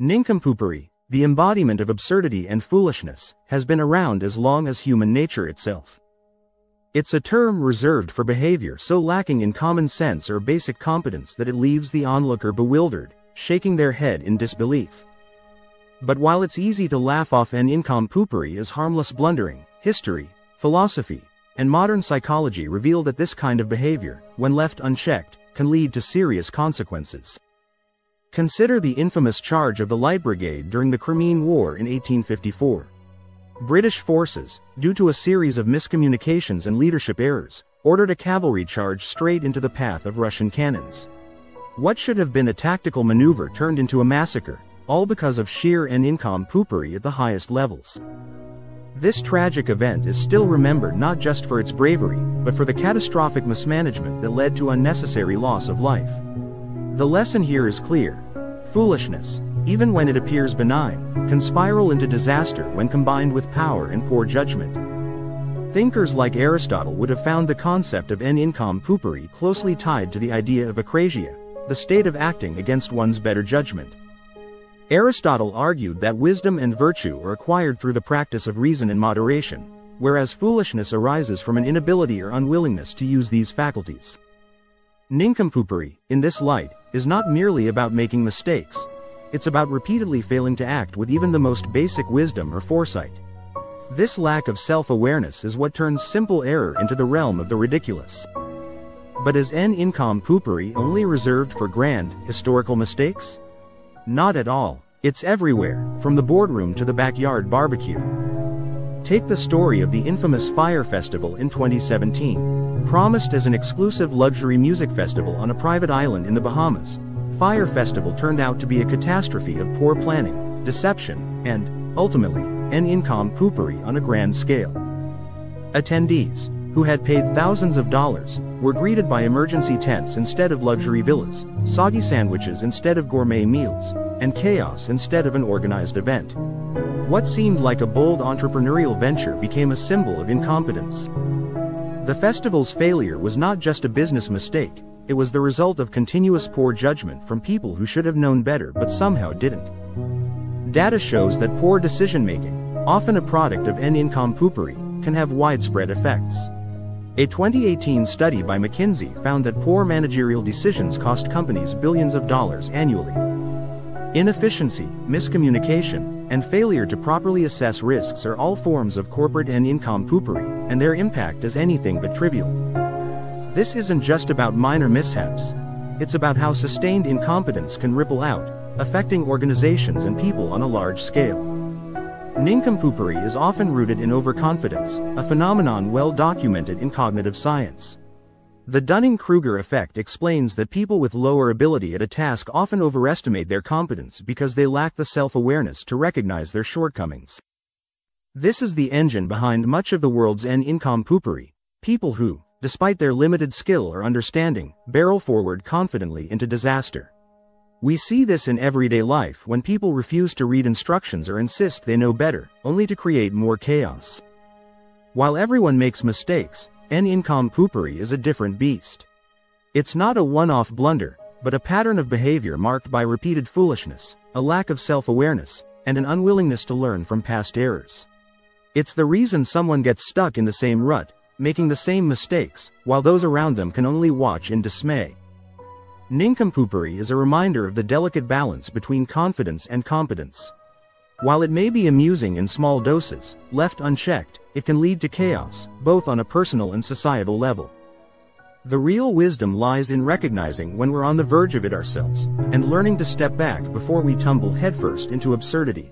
Nincompoopery, the embodiment of absurdity and foolishness, has been around as long as human nature itself. It's a term reserved for behavior so lacking in common sense or basic competence that it leaves the onlooker bewildered, shaking their head in disbelief. But while it's easy to laugh off Nincompoopery as harmless blundering, history, philosophy, and modern psychology reveal that this kind of behavior, when left unchecked, can lead to serious consequences. Consider the infamous charge of the Light Brigade during the Crimean War in 1854. British forces, due to a series of miscommunications and leadership errors, ordered a cavalry charge straight into the path of Russian cannons. What should have been a tactical maneuver turned into a massacre, all because of sheer Nincompoopery at the highest levels. This tragic event is still remembered not just for its bravery, but for the catastrophic mismanagement that led to unnecessary loss of life. The lesson here is clear. Foolishness, even when it appears benign, can spiral into disaster when combined with power and poor judgment. Thinkers like Aristotle would have found the concept of Nincompoopery closely tied to the idea of akrasia, the state of acting against one's better judgment. Aristotle argued that wisdom and virtue are acquired through the practice of reason and moderation, whereas foolishness arises from an inability or unwillingness to use these faculties. Nincompoopery, in this light, is not merely about making mistakes. It's about repeatedly failing to act with even the most basic wisdom or foresight. This lack of self-awareness is what turns simple error into the realm of the ridiculous. But is Nincompoopery only reserved for grand, historical mistakes? Not at all. It's everywhere, from the boardroom to the backyard barbecue. Take the story of the infamous Fyre Festival in 2017. Promised as an exclusive luxury music festival on a private island in the Bahamas, Fyre Festival turned out to be a catastrophe of poor planning, deception, and, ultimately, Nincompoopery on a grand scale. Attendees, who had paid thousands of dollars, were greeted by emergency tents instead of luxury villas, soggy sandwiches instead of gourmet meals, and chaos instead of an organized event. What seemed like a bold entrepreneurial venture became a symbol of incompetence. The festival's failure was not just a business mistake, it was the result of continuous poor judgment from people who should have known better but somehow didn't. Data shows that poor decision-making, often a product of Nincompoopery, can have widespread effects. A 2018 study by McKinsey found that poor managerial decisions cost companies billions of dollars annually. Inefficiency, miscommunication, and failure to properly assess risks are all forms of corporate Nincompoopery, and their impact is anything but trivial. This isn't just about minor mishaps. It's about how sustained incompetence can ripple out, affecting organizations and people on a large scale. Nincompoopery is often rooted in overconfidence, a phenomenon well documented in cognitive science. The Dunning-Kruger effect explains that people with lower ability at a task often overestimate their competence because they lack the self-awareness to recognize their shortcomings. This is the engine behind much of the world's Nincompoopery, people who, despite their limited skill or understanding, barrel forward confidently into disaster. We see this in everyday life when people refuse to read instructions or insist they know better, only to create more chaos. While everyone makes mistakes, Nincompoopery is a different beast. It's not a one-off blunder, but a pattern of behavior marked by repeated foolishness, a lack of self-awareness, and an unwillingness to learn from past errors. It's the reason someone gets stuck in the same rut, making the same mistakes, while those around them can only watch in dismay. Nincompoopery is a reminder of the delicate balance between confidence and competence. While it may be amusing in small doses, left unchecked, it can lead to chaos, both on a personal and societal level. The real wisdom lies in recognizing when we're on the verge of it ourselves, and learning to step back before we tumble headfirst into absurdity.